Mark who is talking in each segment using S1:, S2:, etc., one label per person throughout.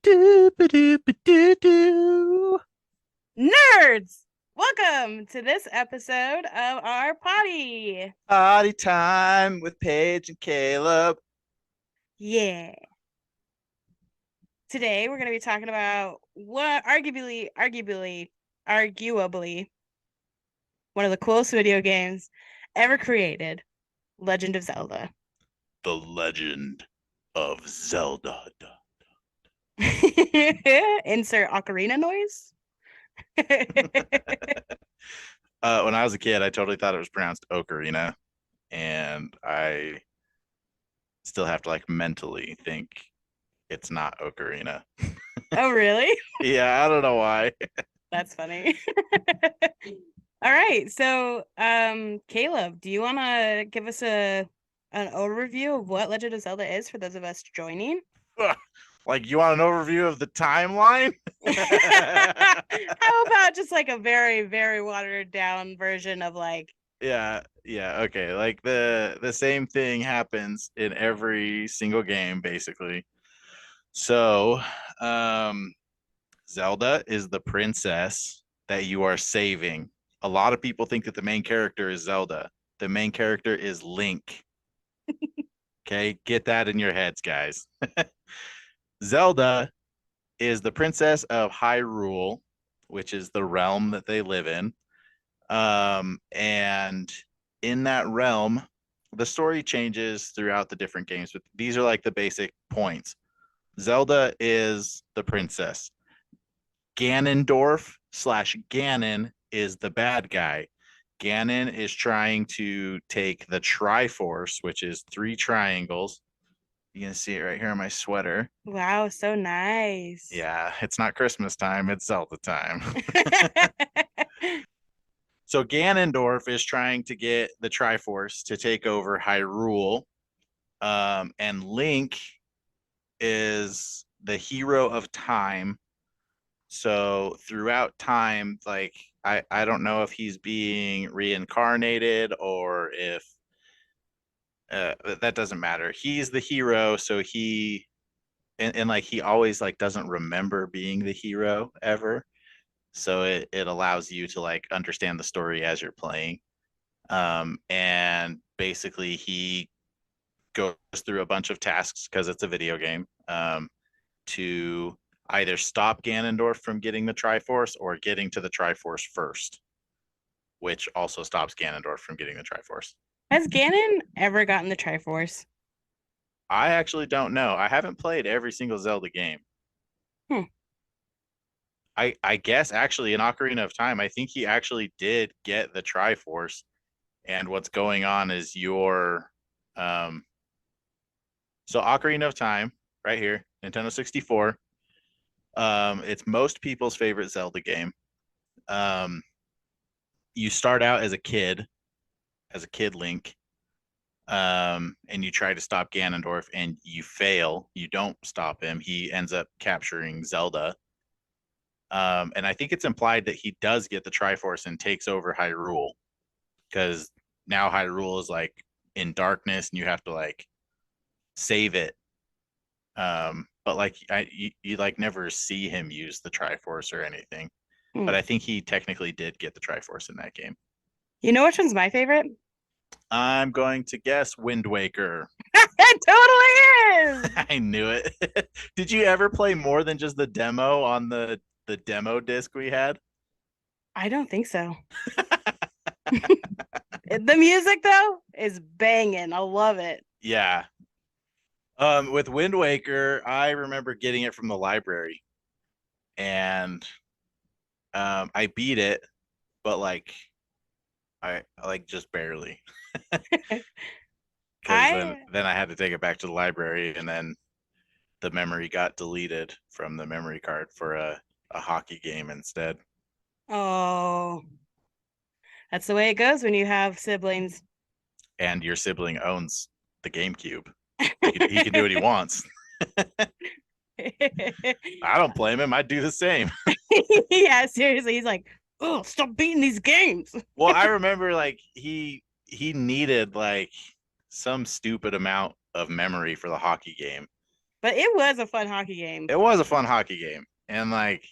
S1: Ba-doop-a-doop-a-doo-doo.
S2: Nerds! Welcome to this episode of our potty.
S1: Party time with Paige and Caleb.
S2: Yeah. Today we're going to be talking about what arguably one of the coolest video games ever created, Legend of Zelda.
S1: The Legend of Zelda.
S2: Insert ocarina noise.
S1: When I was a kid, I totally thought it was pronounced ocarina, and I still have to like mentally think it's not ocarina.
S2: Oh, really?
S1: Yeah, I don't know why.
S2: That's funny. All right. So, Caleb, do you want to give us an overview of what Legend of Zelda is for those of us joining?
S1: Like, you want an overview of the timeline?
S2: How about just like a very, very watered down version of like,
S1: Yeah, okay. Like the same thing happens in every single game, basically. So, um, Zelda is the princess that you are saving. A lot of people think that the main character is Zelda. The main character is Link. Okay, get that in your heads, guys. Zelda is the princess of Hyrule, which is the realm that they live in. And in that realm, the story changes throughout the different games, but these are like the basic points. Zelda is the princess. Ganondorf slash Ganon is the bad guy. Ganon is trying to take the Triforce, which is three triangles. You can see it right here on my sweater.
S2: wow, so nice.
S1: Yeah, it's not Christmas time, it's Zelda time. So Ganondorf is trying to get the Triforce to take over Hyrule. And Link is the hero of time. So throughout time, like I don't know if he's being reincarnated or if that doesn't matter. He's the hero, so and like he always like doesn't remember being the hero ever. So it allows you to like understand the story as you're playing. And basically he goes through a bunch of tasks because it's a video game, to either stop Ganondorf from getting the Triforce or getting to the Triforce first, which also stops Ganondorf from getting the Triforce.
S2: Has Ganon ever gotten the Triforce?
S1: I actually don't know. I haven't played every single Zelda game.
S2: Hmm.
S1: I guess actually in Ocarina of Time, I think he actually did get the Triforce. And what's going on is um so Ocarina of Time, right here, Nintendo 64. It's most people's favorite Zelda game. Um, you start out as a kid Link, and you try to stop Ganondorf, and you fail. You don't stop him. He ends up capturing Zelda. And I think it's implied that he does get the Triforce and takes over Hyrule because now Hyrule is like in darkness, and you have to like save it. But like you like never see him use the Triforce or anything.
S2: Hmm.
S1: But I think he technically did get the Triforce in that game.
S2: You know which one's my favorite?
S1: I'm going to guess Wind Waker.
S2: It totally is.
S1: I knew it. Did you ever play more than just the demo on the demo disc we had?
S2: I don't think so. The music though is banging. I love it.
S1: Yeah. With Wind Waker, I remember getting it from the library, and I beat it, but like I like just barely, because then
S2: I
S1: then I had to take it back to the library, and then the memory got deleted from the memory card for a hockey game instead.
S2: oh, that's the way it goes when you have siblings.
S1: And your sibling owns the GameCube. He can do what he wants. I don't blame him. I'd do the same.
S2: Yeah, seriously. He's like, oh, stop beating these games.
S1: Well, I remember like he needed like some stupid amount of memory for the hockey game.
S2: But it was a fun hockey game.
S1: It was a fun hockey game. And like,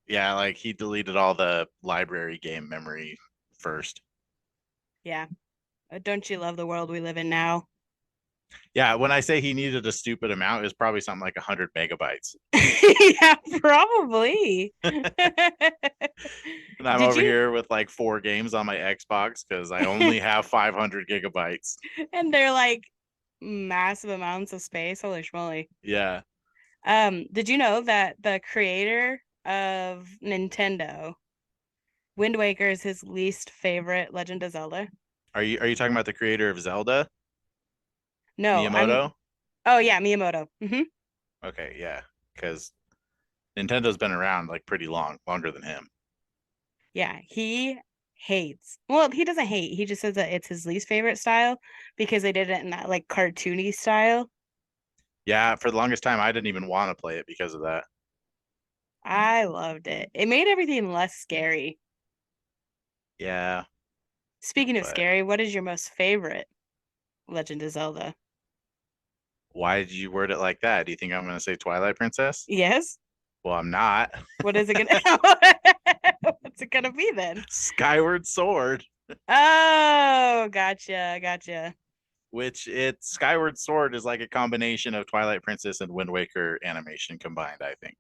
S1: yeah, like he deleted all the library game memory first.
S2: Yeah. Don't you love the world we live in now?
S1: Yeah, when I say he needed a stupid amount, it was probably something like 100 megabytes.
S2: Yeah, probably.
S1: And I'm
S2: Did
S1: over
S2: you?
S1: here with like 4 games on my Xbox because I only have 500 gigabytes.
S2: And they're like massive amounts of space. Holy schmoly.
S1: Yeah.
S2: Did you know that the creator of Nintendo, Wind Waker is his least favorite Legend of Zelda?
S1: Are you talking about the creator of Zelda,
S2: No, I'm
S1: Miyamoto?
S2: oh yeah, Miyamoto.
S1: Okay, yeah, because Nintendo's been around like pretty long, longer than him.
S2: Yeah, he hates. Well, he doesn't hate. He just says that it's his least favorite style because they did it in that like cartoony style.
S1: Yeah, for the longest time, I didn't even want to play it because of that.
S2: I loved it. It made everything less scary.
S1: Yeah,
S2: Speaking of
S1: but
S2: scary, what is your most favorite Legend of Zelda?
S1: why did you word it like that? Do you think I'm going to say Twilight Princess?
S2: Yes?
S1: Well, I'm not.
S2: What is it gonna What's it gonna be then?
S1: Skyward Sword,
S2: Oh, gotcha, gotcha.
S1: which it's Skyward Sword is like a combination of Twilight Princess and Wind Waker animation combined, I think.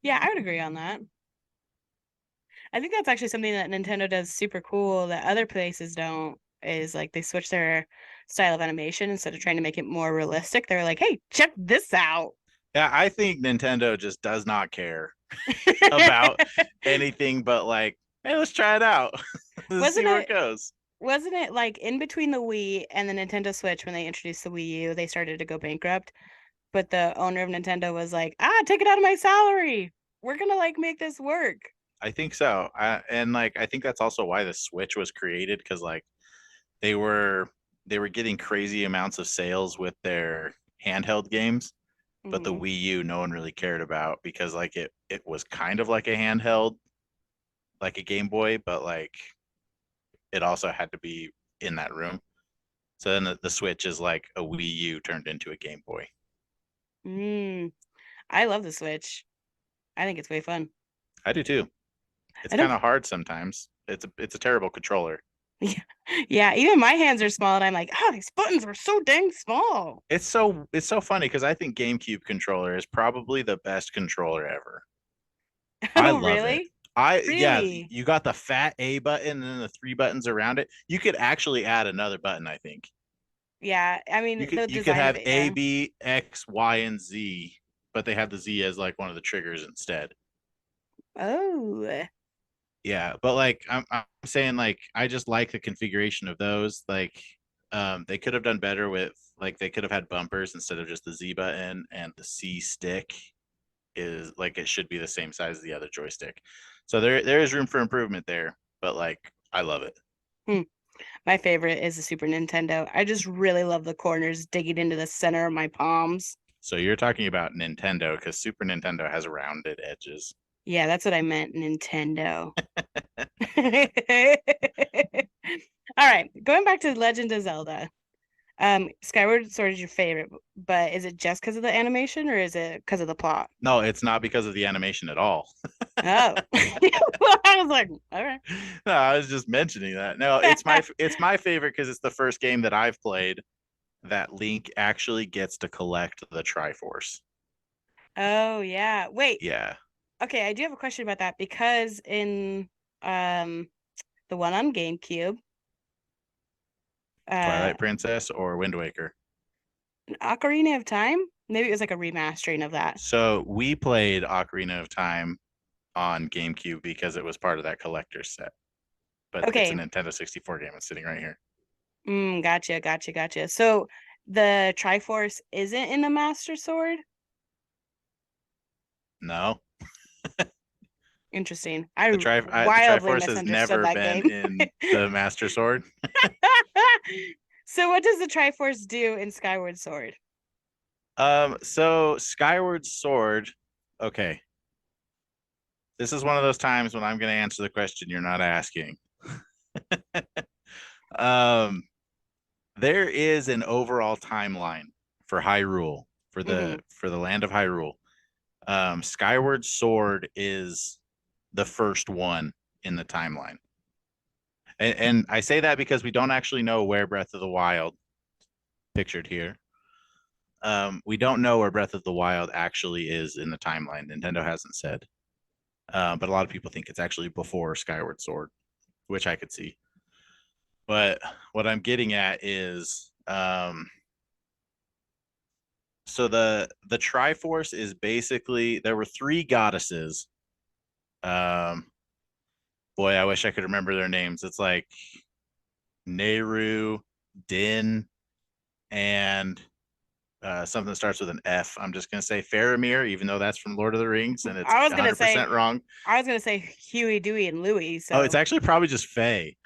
S2: Yeah, I would agree on that. I think that's actually something that Nintendo does super cool that other places don't, is like they switch their style of animation instead of trying to make it more realistic. They're like, hey, check this out.
S1: Yeah, I think Nintendo just does not care about anything but like, hey, let's try it out. Let's see
S2: Wasn't
S1: where it
S2: it
S1: goes.
S2: wasn't it like in between the Wii and the Nintendo Switch when they introduced the Wii U, they started to go bankrupt, but the owner of Nintendo was like, take it out of my salary. We're gonna like make this work.
S1: I think so. And like I think that's also why the Switch was created because like they were they were getting crazy amounts of sales with their handheld games, but the
S2: Hmm.
S1: Wii U no one really cared about because like it was kind of like a handheld, like a Game Boy, but like it also had to be in that room. So then the Switch is like a Wii U turned into a Game Boy.
S2: Mm, I love the Switch. I think it's way fun.
S1: I do too. It's
S2: I
S1: kind
S2: don't.
S1: of hard sometimes. It's a terrible controller.
S2: Yeah, yeah. Even my hands are small, and I'm like, these buttons are so dang small.
S1: It's so funny because I think GameCube controller is probably the best controller ever. I
S2: Oh,
S1: love it.
S2: really?
S1: Yeah,
S2: Really?
S1: you got the fat A button and then the 3 buttons around it. You could actually add another button, I think.
S2: Yeah. I
S1: You
S2: mean,
S1: could
S2: the
S1: you could
S2: design of
S1: have
S2: it,
S1: A,
S2: yeah.
S1: B, X, Y, and Z, but they had the Z as like one of the triggers instead.
S2: Oh.
S1: Yeah, but like I'm saying like I just like the configuration of those. Like they could have done better with like they could have had bumpers instead of just the Z button, and the C stick is like it should be the same size as the other joystick. So there is room for improvement there, but like I love it.
S2: Hmm. My favorite is the Super Nintendo. I just really love the corners digging into the center of my palms.
S1: So you're talking about Nintendo because Super Nintendo has rounded edges.
S2: Yeah, that's what I meant, Nintendo. All right, going back to Legend of Zelda. Skyward Sword is your favorite, but is it just because of the animation or is it because of the plot?
S1: No, it's not because of the animation at all.
S2: Oh, well, I was like, all right.
S1: No, I was just mentioning that. No, it's my favorite because it's the first game that I've played that Link actually gets to collect the Triforce.
S2: Oh yeah. Wait.
S1: Yeah,
S2: Okay, I do have a question about that because in um the one on GameCube, uh
S1: Twilight Princess or Wind Waker.
S2: Ocarina of Time, maybe it was like a remastering of that.
S1: So we played Ocarina of Time on GameCube because it was part of that collector's set. But it's a
S2: Okay.
S1: Nintendo 64 game. It's sitting right here.
S2: Gotcha, gotcha, gotcha. So the Triforce isn't in the Master Sword?
S1: No,
S2: Interesting. I
S1: the
S2: wildly
S1: Triforce has
S2: misunderstood
S1: never
S2: that
S1: been
S2: game.
S1: in the Master Sword.
S2: So what does the Triforce do in Skyward Sword?
S1: So Skyward Sword. Okay, this is one of those times when I'm going to answer the question you're not asking. Um, there is an overall timeline for Hyrule
S2: Mm-hmm.
S1: for the land of Hyrule. Skyward Sword is the first one in the timeline. And I say that because we don't actually know where Breath of the Wild, pictured here, we don't know where Breath of the Wild actually is in the timeline. Nintendo hasn't said, but a lot of people think it's actually before Skyward Sword, which I could see. But what I'm getting at is, so the Triforce is basically, there were three goddesses. Um, boy, I wish I could remember their names. It's like Nehru, Din, and something that starts with an F. I'm just gonna say Faramir, even though that's from Lord of the Rings, and it's
S2: I was gonna say
S1: 100% wrong.
S2: I was gonna say Huey, Dewey, and Louie.
S1: Oh, it's
S2: So
S1: actually probably just Faye.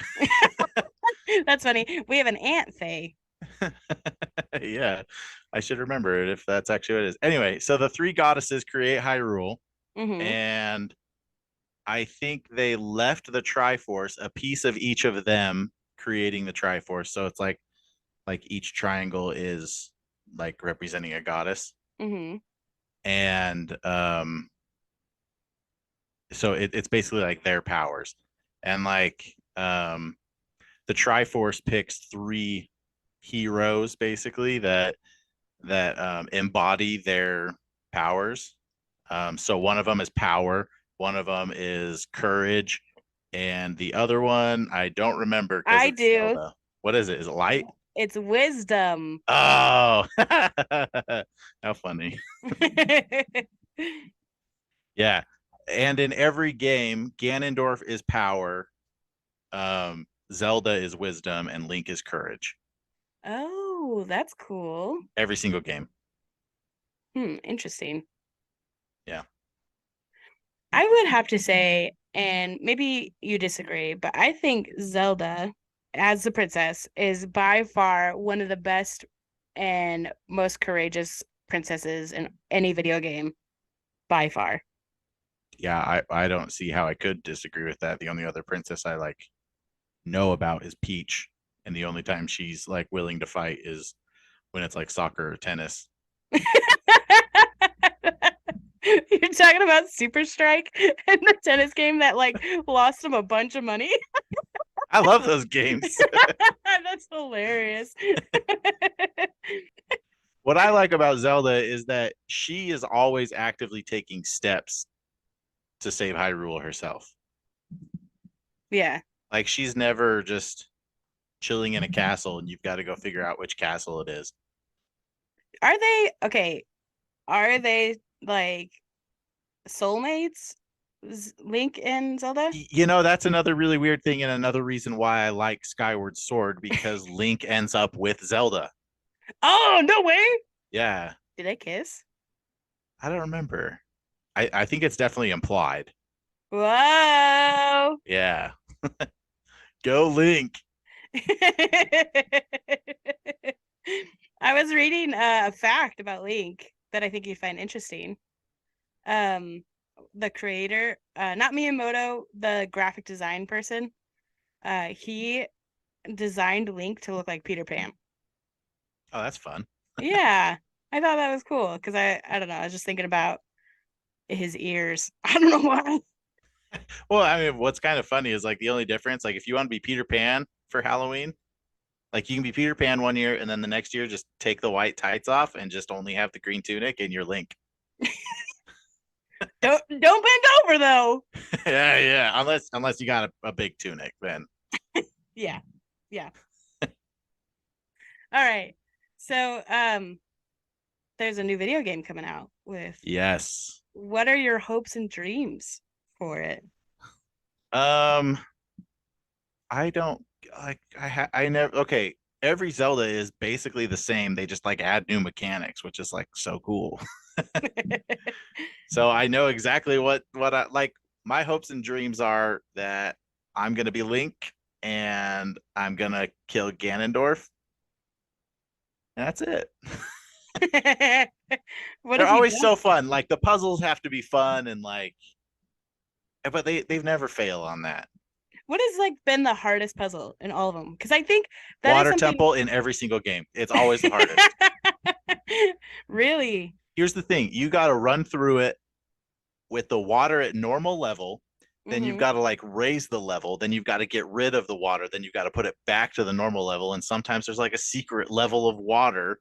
S2: that's funny. We have an Aunt Faye.
S1: Yeah, I should remember it if that's actually what it is. Anyway, so the three goddesses create Hyrule,
S2: Mm-hmm.
S1: and I think they left the Triforce, a piece of each of them creating the Triforce. So it's like each triangle is like representing a goddess.
S2: Mm-hmm.
S1: And so it's basically like their powers. And like the Triforce picks three heroes basically that embody their powers. So one of them is power, one of them is courage, and the other one I don't remember because
S2: I
S1: it's
S2: do.
S1: Zelda. What is it? Is it light?
S2: It's wisdom.
S1: Oh, how funny. Yeah. And in every game, Ganondorf is power, Zelda is wisdom, and Link is courage.
S2: Oh, that's cool.
S1: Every single game.
S2: Interesting.
S1: Yeah.
S2: I would have to say, and maybe you disagree, but I think Zelda as the princess is by far one of the best and most courageous princesses in any video game, by far.
S1: Yeah, I don't see how I could disagree with that. The only other princess I like know about is Peach, and the only time she's like willing to fight is when it's like soccer or tennis.
S2: You're talking about Super Strike and the tennis game that like lost him a bunch of money.
S1: I love those games.
S2: That's hilarious.
S1: What I like about Zelda is that she is always actively taking steps to save Hyrule herself.
S2: Yeah.
S1: Like she's never just chilling in a castle and you've got to go figure out which castle it is.
S2: Are they okay? Are they like soulmates? Link and Zelda?
S1: You know, that's another really weird thing and another reason why I like Skyward Sword because Link ends up with Zelda.
S2: Oh, no way.
S1: Yeah,
S2: Did they kiss?
S1: I don't remember. I think it's definitely implied.
S2: Whoa.
S1: Yeah. Go Link.
S2: I was reading a fact about Link that I think you'd find interesting. Um, the creator, not Miyamoto, the graphic design person, he designed Link to look like Peter Pan.
S1: Oh, that's fun.
S2: Yeah, I thought that was cool because I don't know, I was just thinking about his ears. I don't know why.
S1: Well, I mean, what's kind of funny is like the only difference, like if you want to be Peter Pan for Halloween, like you can be Peter Pan one year and then the next year just take the white tights off and just only have the green tunic and you're Link.
S2: Don't bend over though.
S1: Yeah, yeah. Unless you got a big tunic, then
S2: Yeah, yeah. All right. So there's a new video game coming out with
S1: yes.
S2: what are your hopes and dreams for it?
S1: Um, I don't like I never okay. Every Zelda is basically the same. They just like add new mechanics, which is like so cool. So I know exactly what I like. My hopes and dreams are that I'm gonna be Link and I'm gonna kill Ganondorf. And that's it.
S2: What
S1: They're
S2: if you
S1: always
S2: don't?
S1: so fun. Like the puzzles have to be fun and like, but they've never fail on that.
S2: What has like been the hardest puzzle in all of them? Because I think that is
S1: Water
S2: something.
S1: temple in every single game. It's always the hardest.
S2: Really?
S1: Here's the thing: you got to run through it with the water at normal level. Then you've
S2: Mm-hmm.
S1: got to like raise the level. Then you've got to get rid of the water. Then you've got to put it back to the normal level. And sometimes there's like a secret level of water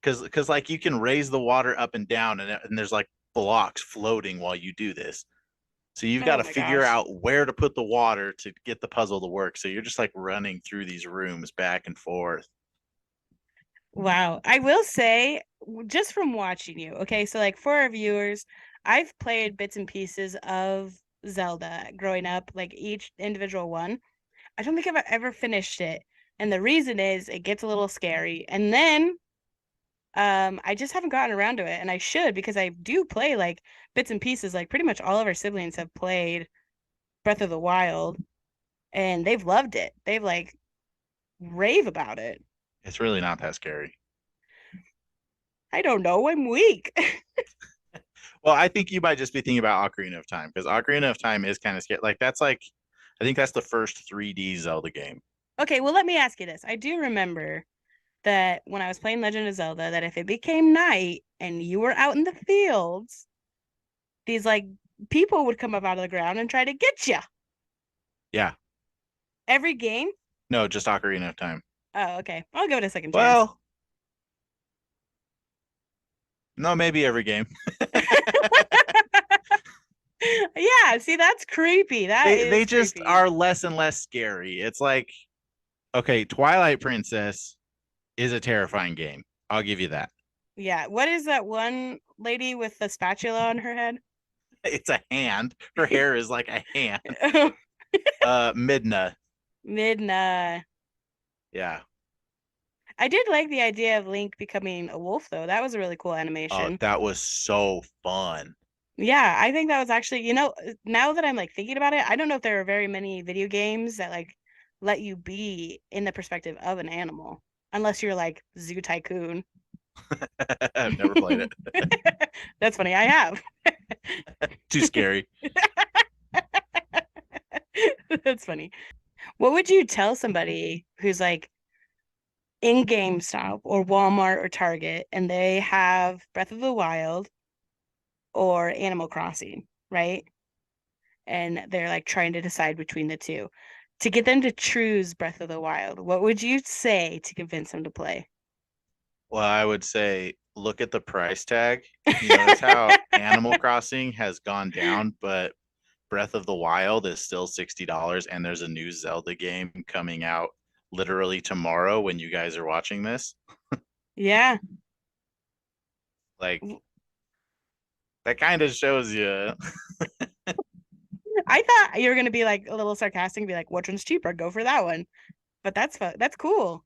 S1: because like you can raise the water up and down, and there's like blocks floating while you do this. So you've got
S2: Oh
S1: to
S2: my
S1: figure
S2: gosh.
S1: out where to put the water to get the puzzle to work. So you're just like running through these rooms back and forth.
S2: Wow. I will say, just from watching you, okay, so like for our viewers, I've played bits and pieces of Zelda growing up, like each individual one. I don't think I've ever finished it. And the reason is it gets a little scary. And then I just haven't gotten around to it. And I should because I do play like bits and pieces. Like pretty much all of our siblings have played Breath of the Wild and they've loved it. They've like rave about it.
S1: It's really not that scary.
S2: I don't know, I'm weak.
S1: Well, I think you might just be thinking about Ocarina of Time because Ocarina of Time is kind of scary. Like that's like, I think that's the first 3D Zelda game.
S2: Okay, well, let me ask you this. I do remember that when I was playing Legend of Zelda, that if it became night and you were out in the fields, these like people would come up out of the ground and try to get you.
S1: Yeah,
S2: Every game?
S1: no, just Ocarina of Time.
S2: Oh, okay. I'll give it a second chance.
S1: Well, no, maybe every game.
S2: Yeah, see, that's creepy. That
S1: They
S2: is
S1: just
S2: creepy.
S1: are less and less scary. It's like, okay, Twilight Princess is a terrifying game. I'll give you that.
S2: Yeah. What is that one lady with the spatula on her head?
S1: It's a hand. Her hair is like a hand. Midna.
S2: Midna.
S1: Yeah.
S2: I did like the idea of Link becoming a wolf, though. That was a really cool
S1: Oh,
S2: animation.
S1: that was so fun.
S2: Yeah, I think that was actually, now that I'm like thinking about it, I don't know if there are very many video games that like let you be in the perspective of an animal, unless you're like Zoo Tycoon.
S1: I've never played it.
S2: That's funny, I have.
S1: Too scary.
S2: That's funny. What would you tell somebody who's like in GameStop or Walmart or Target and they have Breath of the Wild or Animal Crossing, right? And they're like trying to decide between the two. To get them to choose Breath of the Wild, what would you say to convince them to play?
S1: Well, I would say look at the price tag. You notice how Animal Crossing has gone down, but Breath of the Wild is still $60 and there's a new Zelda game coming out literally tomorrow when you guys are watching this.
S2: Yeah.
S1: Like that kind of shows you.
S2: I thought you were gonna be like a little sarcastic and be like, which one's cheaper? Go for that one. But that's fun. That's cool.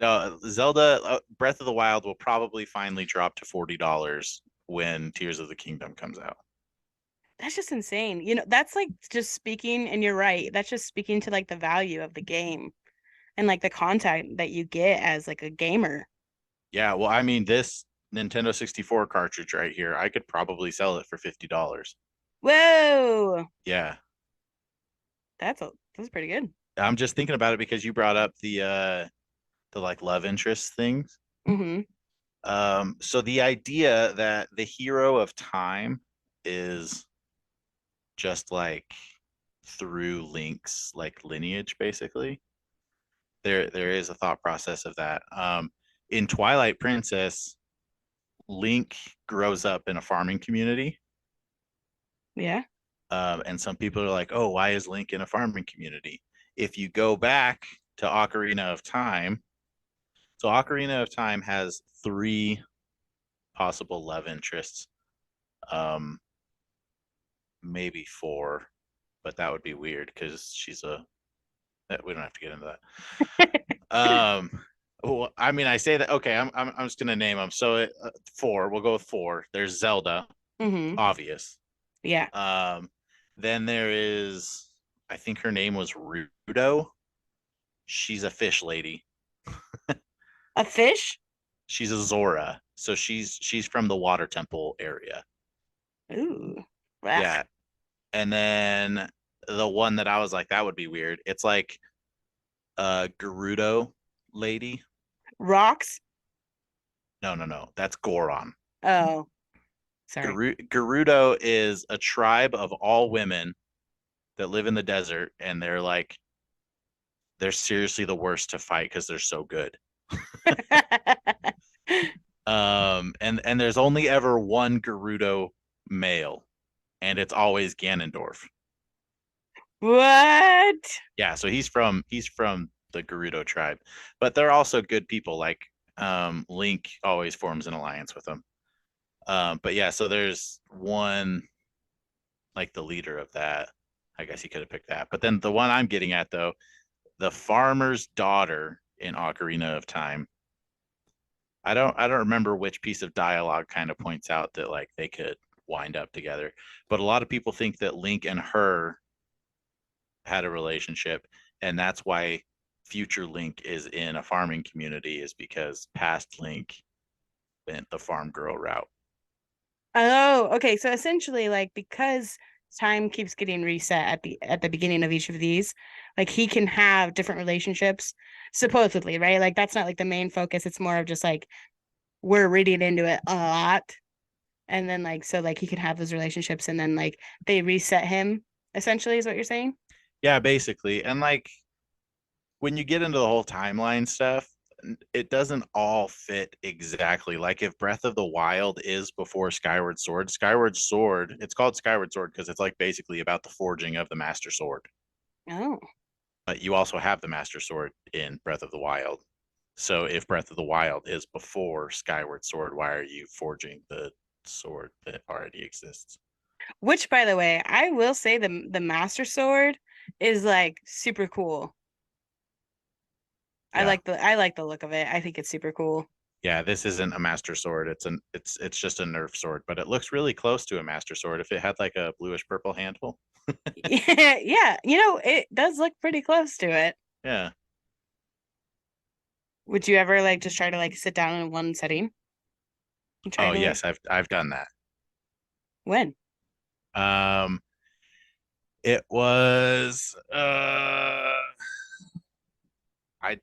S1: Zelda Breath of the Wild will probably finally drop to $40 when Tears of the Kingdom comes out.
S2: That's just insane. That's like just speaking, and you're right. That's just speaking to like the value of the game and like the content that you get as like a gamer.
S1: Yeah, well, I mean, this Nintendo 64 cartridge right here, I could probably sell it for $50.
S2: Whoa.
S1: Yeah.
S2: That's pretty good.
S1: I'm just thinking about it because you brought up the like love interest things.
S2: Mm-hmm.
S1: So the idea that the hero of time is just like through Link's like lineage, basically. There is a thought process of that. In Twilight Princess, Link grows up in a farming community.
S2: Yeah.
S1: And some people are like, oh, why is Link in a farming community? If you go back to Ocarina of Time, so Ocarina of Time has three possible love interests, um, maybe four, but that would be weird because she's a. We don't have to get into that. Well, I mean, I say that. Okay, I'm just gonna name them. So four. We'll go with four. There's Zelda,
S2: Mm-hmm.
S1: obvious.
S2: Yeah.
S1: Um, then there is, I think her name was Rudo. She's a fish lady.
S2: A fish?
S1: She's a Zora. So she's from the Water Temple area.
S2: Ooh. Ugh.
S1: Yeah. And then the one that I was like, that would be weird. It's like a Gerudo lady.
S2: Rocks?
S1: No, no, no. That's Goron.
S2: Oh, sorry.
S1: Gerudo is a tribe of all women that live in the desert, and they're seriously the worst to fight because they're so good. And there's only ever one Gerudo male, and it's always Ganondorf.
S2: What?
S1: Yeah, so he's from the Gerudo tribe, but they're also good people. Like Link always forms an alliance with them. But yeah, so there's one like the leader of that. I guess he could have picked that. But then the one I'm getting at though, the farmer's daughter in Ocarina of Time. I don't remember which piece of dialogue kind of points out that like they could wind up together. But a lot of people think that Link and her had a relationship, and that's why future Link is in a farming community is because past Link went the farm girl route.
S2: Oh, okay. So essentially, like because time keeps getting reset at the beginning of each of these, like he can have different relationships, supposedly, right? Like that's not like the main focus. It's more of just like we're reading into it a lot. And then like so like he can have those relationships and then like they reset him, essentially, is what you're saying?
S1: Yeah, basically. And like when you get into the whole timeline stuff, it doesn't all fit exactly. Like if Breath of the Wild is before Skyward Sword, it's called Skyward Sword because it's like basically about the forging of the Master Sword.
S2: Oh.
S1: But you also have the Master Sword in Breath of the Wild. So if Breath of the Wild is before Skyward Sword, why are you forging the sword that already exists?
S2: Which by the way, I will say the Master Sword is like super cool.
S1: Yeah.
S2: I like the look of it. I think it's super cool.
S1: Yeah, this isn't a Master Sword. It's just a Nerf sword, but it looks really close to a Master Sword if it had like a bluish purple handle.
S2: Yeah, yeah. You know, it does look pretty close to it.
S1: Yeah.
S2: Would you ever like just try to like sit down in one setting and try
S1: Oh
S2: to like
S1: yes, I've done that.
S2: when?
S1: Um, it was I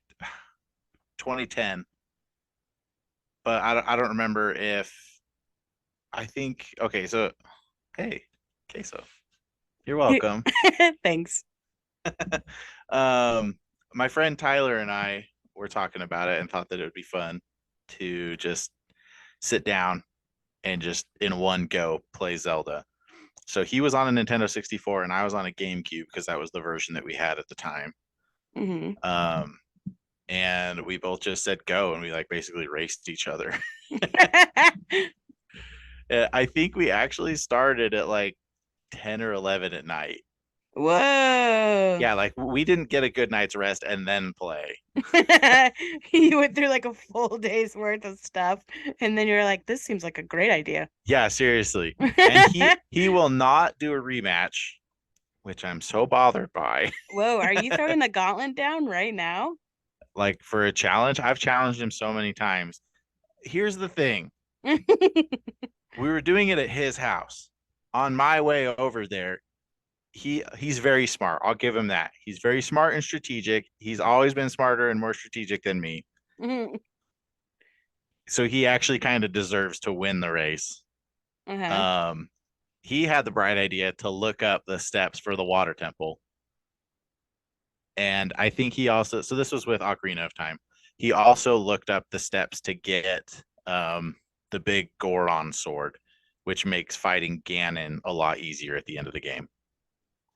S1: 2010, but I don't remember if I think okay, so hey, queso. You're welcome.
S2: Thanks.
S1: Um, my friend Tyler and I were talking about it and thought that it would be fun to just sit down and just in one go play Zelda. So he was on a Nintendo 64 and I was on a GameCube because that was the version that we had at the time.
S2: Hmm.
S1: Um, and we both just said go and we like basically raced each other. I think we actually started at like 10 or 11 at night.
S2: Whoa.
S1: Yeah, like we didn't get a good night's rest and then play.
S2: You went through like a full day's worth of stuff, and then you're like, this seems like a great idea.
S1: Yeah, seriously. And he will not do a rematch, which I'm so bothered by.
S2: Whoa, are you throwing the gauntlet down right now?
S1: Like for a challenge, I've challenged him so many times. Here's the thing. We were doing it at his house. On my way over there, he's very smart. I'll give him that. He's very smart and strategic. He's always been smarter and more strategic than me. So he actually kind of deserves to win the race.
S2: Uh-huh.
S1: Um, he had the bright idea to look up the steps for the water temple. And I think he also, so this was with Ocarina of Time. He also looked up the steps to get the big Goron sword, which makes fighting Ganon a lot easier at the end of the game.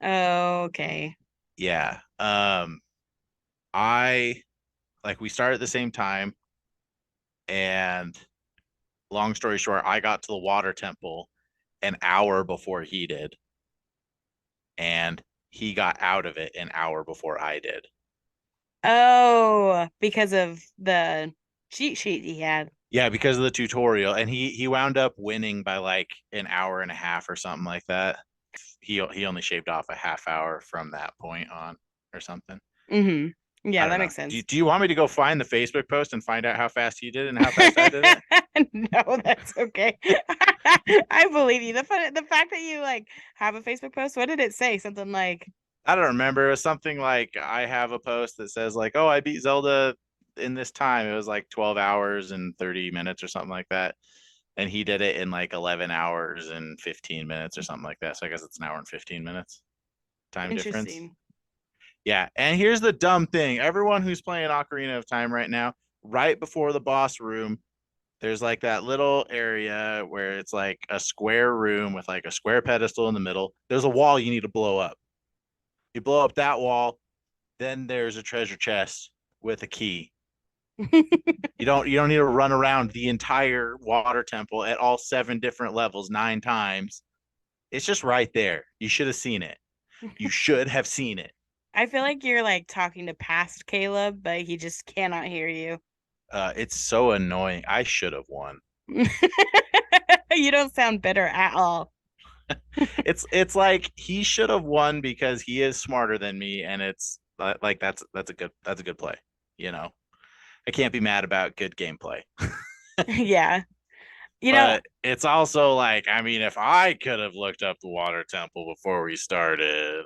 S2: Okay.
S1: Yeah. I like we started at the same time, and long story short, I got to the water temple an hour before he did, and he got out of it an hour before I did.
S2: Oh, because of the cheat sheet he had.
S1: Yeah, because of the tutorial, and he wound up winning by like an hour and a half or something like that. He only shaved off a half hour from that point on or something.
S2: Hmm.
S1: I
S2: Yeah,
S1: don't
S2: that
S1: know.
S2: makes
S1: Do you,
S2: sense.
S1: do you want me to go find the Facebook post and find out how fast he did it and how fast I did it?
S2: No, that's okay. I believe you. The fact that you like have a Facebook post, what did it say? Something like,
S1: I don't remember. It was something like I have a post that says like, "Oh, I beat Zelda in this time." It was like 12 hours and 30 minutes or something like that. And he did it in like 11 hours and 15 minutes or something like that. So I guess it's an hour and 15 minutes time difference.
S2: interesting.
S1: Yeah. And here's the dumb thing. Everyone who's playing Ocarina of Time right now, right before the boss room, there's like that little area where it's like a square room with like a square pedestal in the middle. There's a wall you need to blow up. You blow up that wall, then there's a treasure chest with a key. You don't need to run around the entire water temple at all 7 different levels 9 times. It's just right there. You should have seen it. You should have seen it.
S2: I feel like you're like talking to past Caleb, but he just cannot hear you.
S1: It's so annoying. I should have won.
S2: You don't sound bitter at all.
S1: It's like he should have won because he is smarter than me, and it's like that's a good play. You know, I can't be mad about good gameplay.
S2: Yeah. You know,
S1: But it's also like, I mean, if I could have looked up the water temple before we started,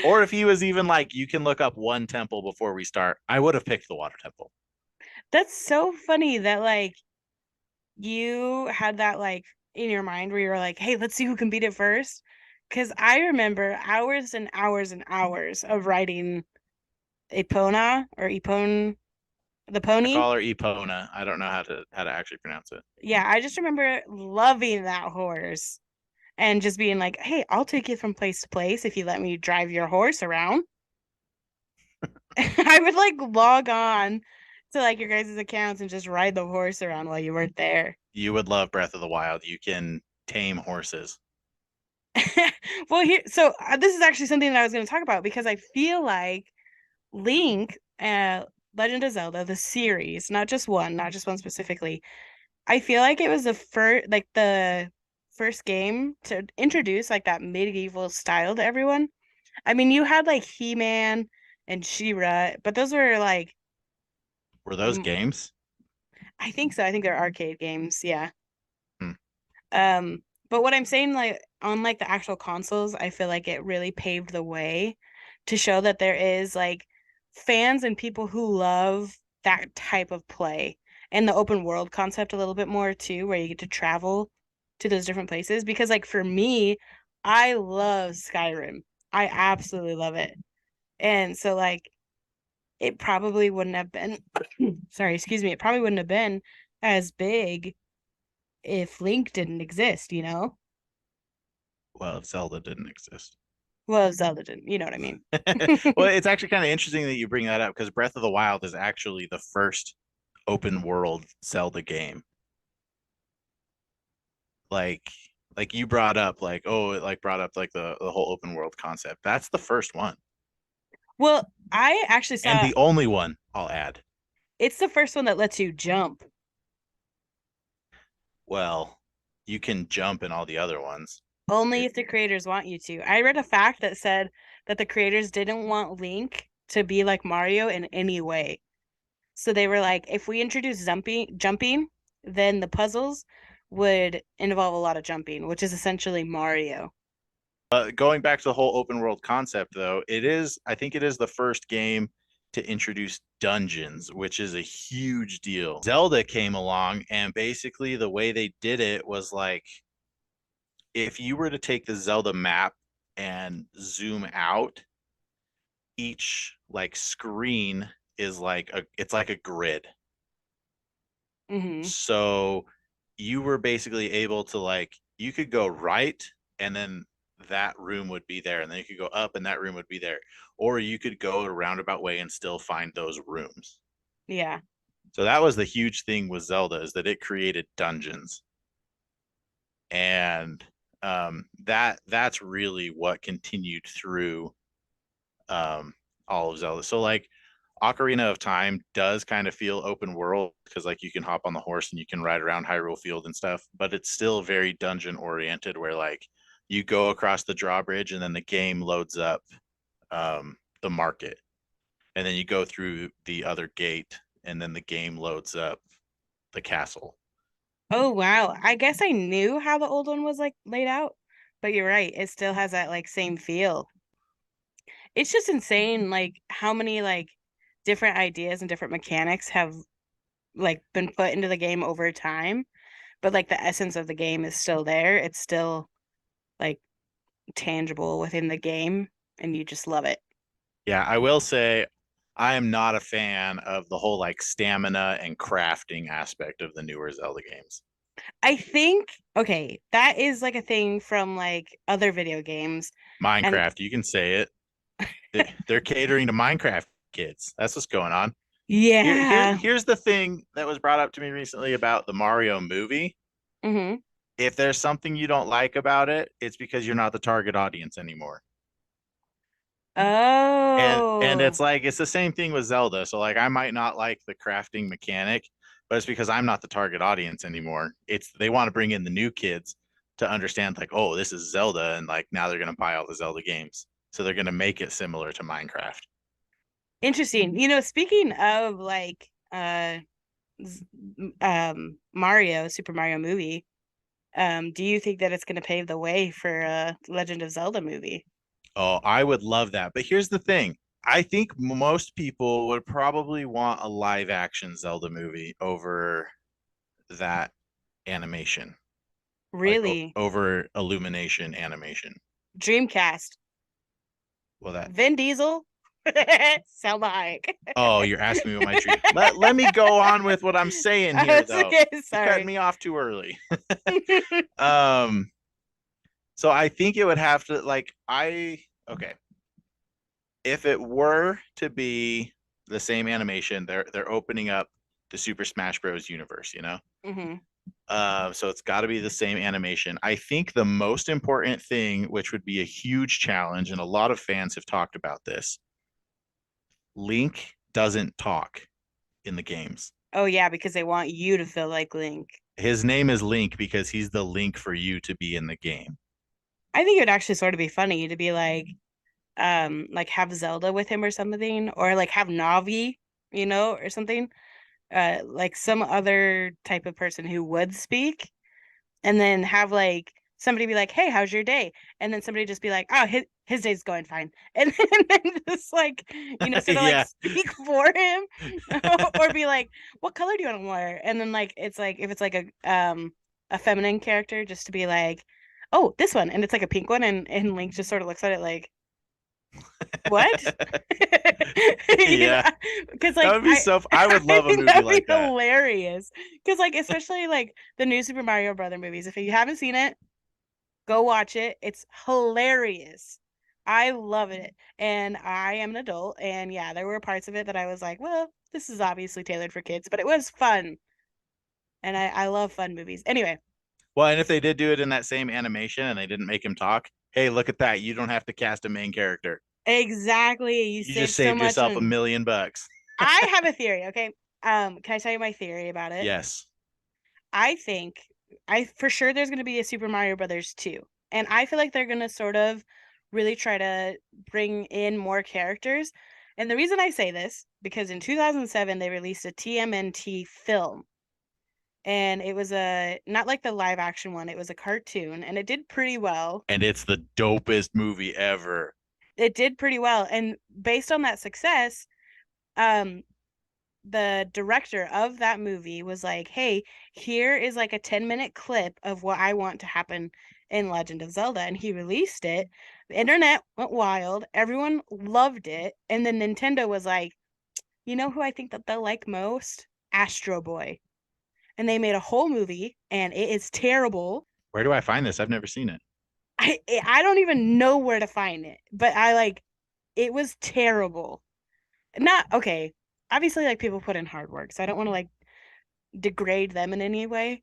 S1: or if he was even like, you can look up one temple before we start, I would have picked the water temple.
S2: that's so funny that like you had that like in your mind where you were like, hey, let's see who can beat it first. Because I remember hours and hours and hours of riding Epona or Epone, the
S1: I
S2: pony.
S1: call her Epona. I don't know how to actually pronounce it.
S2: Yeah, I just remember loving that horse and just being like, hey, I'll take you from place to place if you let me drive your horse around. I would like log on to like your guys' accounts and just ride the horse around while you weren't there.
S1: You would love Breath of the Wild. You can tame horses.
S2: Well, here, so this is actually something that I was going to talk about because I feel like Link, Legend of Zelda, the series, not just one specifically. I feel like it was the first game to introduce like that medieval style to everyone. I mean, you had like He-Man and She-Ra, but those were like,
S1: Were those games?
S2: I think so. I think they're arcade games. Yeah.
S1: Hmm.
S2: Um, but what I'm saying, like on like the actual consoles, I feel like it really paved the way to show that there is like fans and people who love that type of play and the open world concept a little bit more too, where you get to travel to those different places. Because like for me, I love Skyrim. I absolutely love it. And so like it probably wouldn't have been sorry, excuse me, it probably wouldn't have been as big if Link didn't exist, you know?
S1: Well, if Zelda didn't exist.
S2: Well, Zelda didn't, you know what I mean?
S1: Well, it's actually kind of interesting that you bring that up because Breath of the Wild is actually the first open world Zelda game. Like like you brought up like oh it like brought up like the whole open world concept. That's the first one.
S2: Well, I actually
S1: And
S2: saw
S1: the only one, I'll add.
S2: it's the first one that lets you jump
S1: Well, you can jump in all the other ones.
S2: only
S1: It,
S2: if the creators want you to. I read a fact that said that the creators didn't want Link to be like Mario in any way. So they were like, if we introduce jumping, then the puzzles would involve a lot of jumping, which is essentially Mario.
S1: going back to the whole open world concept though, I think it is the first game to introduce dungeons, which is a huge deal. Zelda came along and basically the way they did it was like if you were to take the Zelda map and zoom out, each like screen is like it's like a grid.
S2: Hmm.
S1: So you were basically able to like you could go right and then that room would be there and then you could go up and that room would be there or you could go a roundabout way and still find those rooms.
S2: Yeah.
S1: So that was the huge thing with Zelda is that it created dungeons and that's really what continued through um, all of Zelda. So like Ocarina of Time does kind of feel open world because like you can hop on the horse and you can ride around Hyrule Field and stuff, but it's still very dungeon oriented where like you go across the drawbridge and then the game loads up the market, and then you go through the other gate, and then the game loads up the castle.
S2: Oh wow. I guess I knew how the old one was like laid out, but you're right. It still has that like same feel. It's just insane like how many like different ideas and different mechanics have like been put into the game over time, but like the essence of the game is still there. It's still like tangible within the game and you just love it.
S1: Yeah, I will say I am not a fan of the whole like stamina and crafting aspect of the newer Zelda games.
S2: I think okay, that is like a thing from like other video games. And
S1: Minecraft, you can say it. They're catering to Minecraft kids. That's what's going on.
S2: yeah.
S1: Here's the thing that was brought up to me recently about the Mario movie.
S2: Hmm.
S1: If there's something you don't like about it, it's because you're not the target audience anymore. And
S2: Oh,
S1: it's like it's the same thing with Zelda. So like I might not like the crafting mechanic, but it's because I'm not the target audience anymore. It's they want to bring in the new kids to understand like, oh, this is Zelda, and like now they're gonna buy all the Zelda games. So they're gonna make it similar to Minecraft.
S2: interesting. You know, speaking of like Mario, Super Mario movie, do you think that it's going to pave the way for a Legend of Zelda movie?
S1: Oh, I would love that. But here's the thing. I think most people would probably want a live action Zelda movie over that animation, like
S2: Really?
S1: over Illumination animation.
S2: Dreamcast,
S1: Well, that.
S2: Vin Diesel, Selma Hayek.
S1: Oh, you're asking me what my dream. Let me go on with what I'm saying
S2: I
S1: here,
S2: was
S1: though.
S2: okay,
S1: You cut
S2: sorry.
S1: me off too early. Um, so I think it would have to like I okay. If it were to be the same animation, they're opening up the Super Smash Bros. Universe, you know.
S2: Hmm.
S1: So it's got to be the same animation. I think the most important thing, which would be a huge challenge, and a lot of fans have talked about this, Link doesn't talk in the games.
S2: Oh yeah, because they want you to feel like Link.
S1: His name is Link because he's the link for you to be in the game.
S2: I think it would actually sort of be funny to be like have Zelda with him or something, or like have Navi, you know, or something. Like some other type of person who would speak, and then have like somebody be like, "Hey, how's your day?" And then somebody just be like, "Oh, his day's going fine," and then just like sort of like
S1: Yeah.
S2: speak for him, or be like, "What color do you want to wear?" And then like it's like if it's like a feminine character, just to be like, "Oh, this one," and it's like a pink one, and Link just sort of looks at it like, "What?" you know,
S1: Yeah.
S2: because
S1: That
S2: like
S1: would be so I would
S2: I
S1: love a
S2: think
S1: movie
S2: that'd be
S1: like that.
S2: hilarious. Because like especially like the new Super Mario Brother movies. If you haven't seen it, go watch it. It's hilarious. I love it. And I am an adult. And yeah, there were parts of it that I was like, well, this is obviously tailored for kids, but it was fun. And I love fun movies. Anyway,
S1: Well, and if they did do it in that same animation and they didn't make him talk, hey, look at that. You don't have to cast a main character.
S2: exactly. You
S1: You just
S2: saved so
S1: saved
S2: much.
S1: yourself a
S2: And
S1: million bucks.
S2: I have a theory, okay? Can I tell you my theory about it?
S1: Yes.
S2: I think I for sure there's gonna be a Super Mario Brothers 2. And I feel like they're gonna sort of really try to bring in more characters. And the reason I say this, because in 2007 they released a TMNT film. And it was a not like the live action one, it was a cartoon, and it did pretty well.
S1: And it's the dopest movie ever.
S2: It did pretty well. And based on that success, um, the director of that movie was like, "Hey, here is like a 10-minute clip of what I want to happen in Legend of Zelda." And he released it. The internet went wild. Everyone loved it. And then Nintendo was like, "You know who I think that they'll like most? Astro Boy." And they made a whole movie and it is terrible.
S1: Where do I find this? I've never seen it.
S2: I don't even know where to find it, but I like it was terrible. Not okay. Obviously like people put in hard work, so I don't want to like degrade them in any way.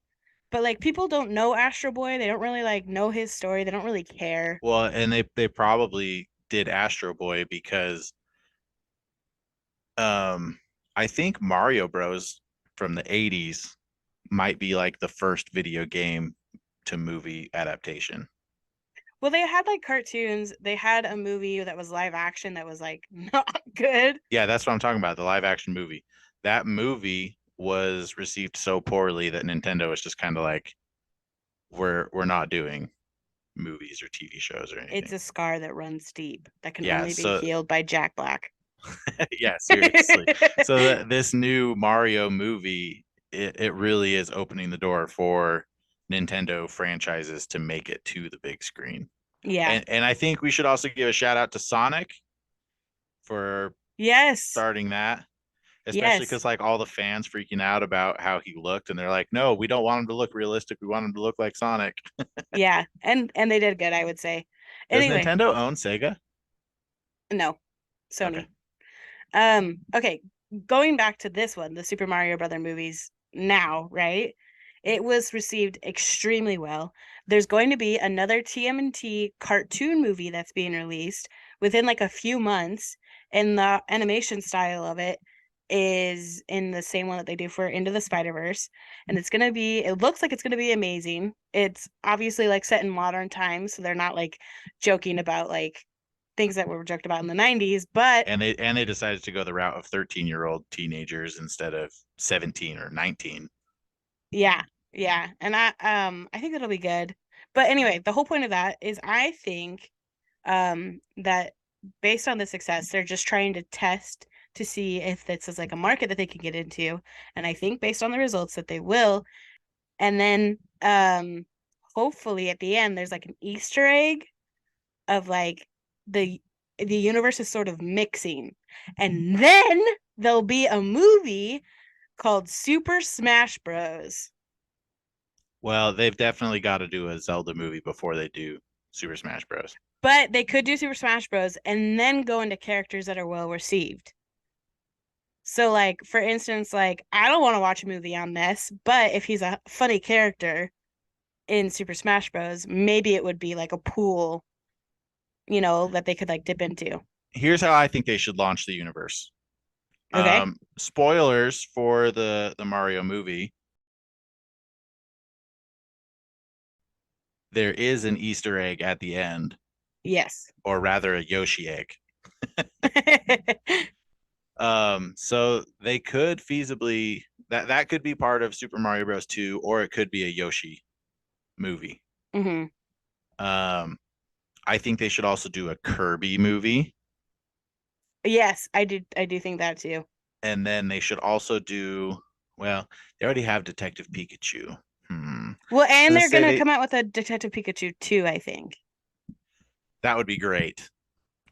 S2: But like people don't know Astro Boy. They don't really like know his story. They don't really care.
S1: Well, and they probably did Astro Boy because um I think Mario Bros from the 80s might be like the first video game to movie adaptation.
S2: Well, they had like cartoons. They had a movie that was live action that was like not good.
S1: Yeah, that's what I'm talking about, the live action movie. That movie was received so poorly that Nintendo was just kind of like, we're not doing movies or TV shows or
S2: It's
S1: anything.
S2: a scar that runs deep that can
S1: Yeah,
S2: only be
S1: so
S2: healed by Jack Black.
S1: yeah, seriously. So this new Mario movie, it really is opening the door for Nintendo franchises to make it to the big screen.
S2: Yeah.
S1: And I think we should also give a shout out to Sonic for
S2: Yes.
S1: starting that, especially
S2: Yes.
S1: because like all the fans freaking out about how he looked, and they're like, no, we don't want him to look realistic. We want him to look like Sonic.
S2: Yeah. And they did good, I would say.
S1: Does
S2: Anyway,
S1: Nintendo own Sega?
S2: no.
S1: Okay.
S2: Sony. Okay, going back to this one, the Super Mario Brother movies now, right? It was received extremely well. There's going to be another TMNT cartoon movie that's being released within like a few months, and the animation style of it is in the same one that they do for Into the Spider-Verse. And it looks like it's gonna be amazing. It's obviously like set in modern times, so they're not like joking about like things that were joked about in the 90s, but
S1: And they decided to go the route of 13-year-old teenagers instead of 17 or 19.
S2: yeah, yeah. And I think that'll be good. But anyway, the whole point of that is I think that based on the success, they're just trying to test to see if this is like a market that they can get into. And I think based on the results that they will. And then hopefully at the end there's like an Easter egg of like the the universe is sort of mixing. And then there'll be a movie called Super Smash Bros.
S1: Well, they've definitely got to do a Zelda movie before they do Super Smash Bros.
S2: But they could do Super Smash Bros. And then go into characters that are well received. So, like, for instance, like, I don't want to watch a movie on this, but if he's a funny character in Super Smash Bros., maybe it would be like a pool, that they could like dip into.
S1: Here's how I think they should launch the universe.
S2: Okay.
S1: Spoilers for the Mario movie. There is an Easter egg at the end,
S2: Yes.
S1: or rather a Yoshi egg. So they could feasibly that could be part of Super Mario Bros. 2, or it could be a Yoshi movie.
S2: hmm
S1: Um, I think they should also do a Kirby movie,
S2: Yes, I do think that too.
S1: and then they should also do, well, they already have Detective Pikachu.
S2: Well,
S1: I was
S2: and
S1: gonna
S2: they're
S1: say
S2: gonna come out with a Detective Pikachu too, I think.
S1: that would be great.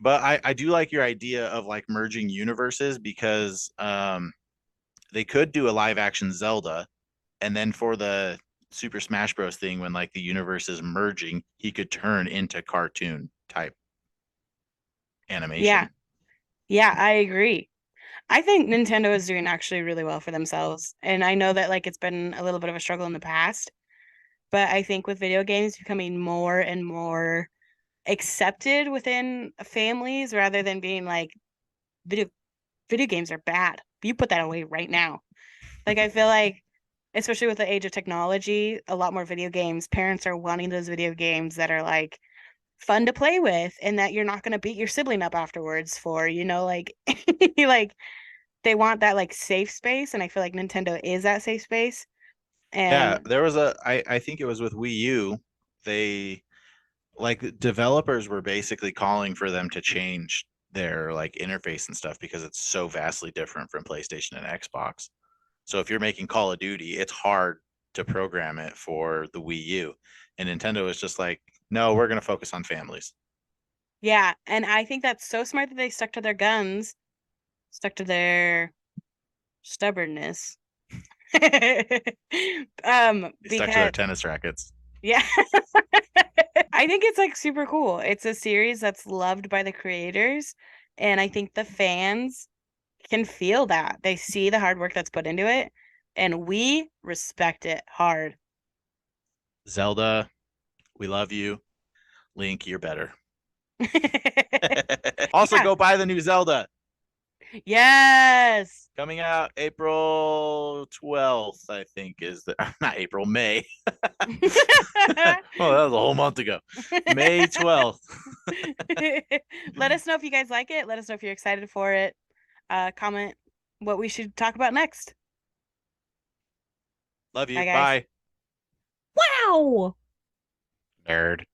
S1: But I do like your idea of like merging universes, because they could do a live action Zelda, and then for the Super Smash Bros. Thing, when like the universe is merging, he could turn into cartoon type
S2: Yeah.
S1: animation.
S2: Yeah, I agree. I think Nintendo is doing actually really well for themselves. And I know that like it's been a little bit of a struggle in the past, but I think with video games becoming more and more accepted within families rather than being like video video games are bad. You put that away right now. Like I feel like especially with the age of technology, a lot more video games, parents are wanting those video games that are like fun to play with and that you're not going to beat your sibling up afterwards for, like like they want that like safe space and I feel like Nintendo is that safe space.
S1: Yeah,
S2: And
S1: there was I think it was with Wii U, they like developers were basically calling for them to change their like interface and stuff, because it's so vastly different from PlayStation and Xbox. So if you're making Call of Duty, it's hard to program it for the Wii U. And Nintendo is just like, no, we're going to focus on families.
S2: yeah, and I think that's so smart that they stuck to their guns, stuck to their stubbornness.
S1: They stuck to their
S2: Because
S1: tennis rackets.
S2: yeah, I think it's like super cool. It's a series that's loved by the creators, and I think the fans can feel that. They see the hard work that's put into it, and we respect it hard.
S1: Zelda, we love you. Link, you're better. Also,
S2: Yeah,
S1: go buy the new Zelda.
S2: Yes.
S1: Coming out April 12th, I think is the not April, May. Oh, that was a whole month ago. May 12th.
S2: Let us know if you guys like it. Let us know if you're excited for it. Comment what we should talk about next.
S1: Love you.
S2: Bye, guys.
S1: Bye.
S2: Wow.
S1: Nerd.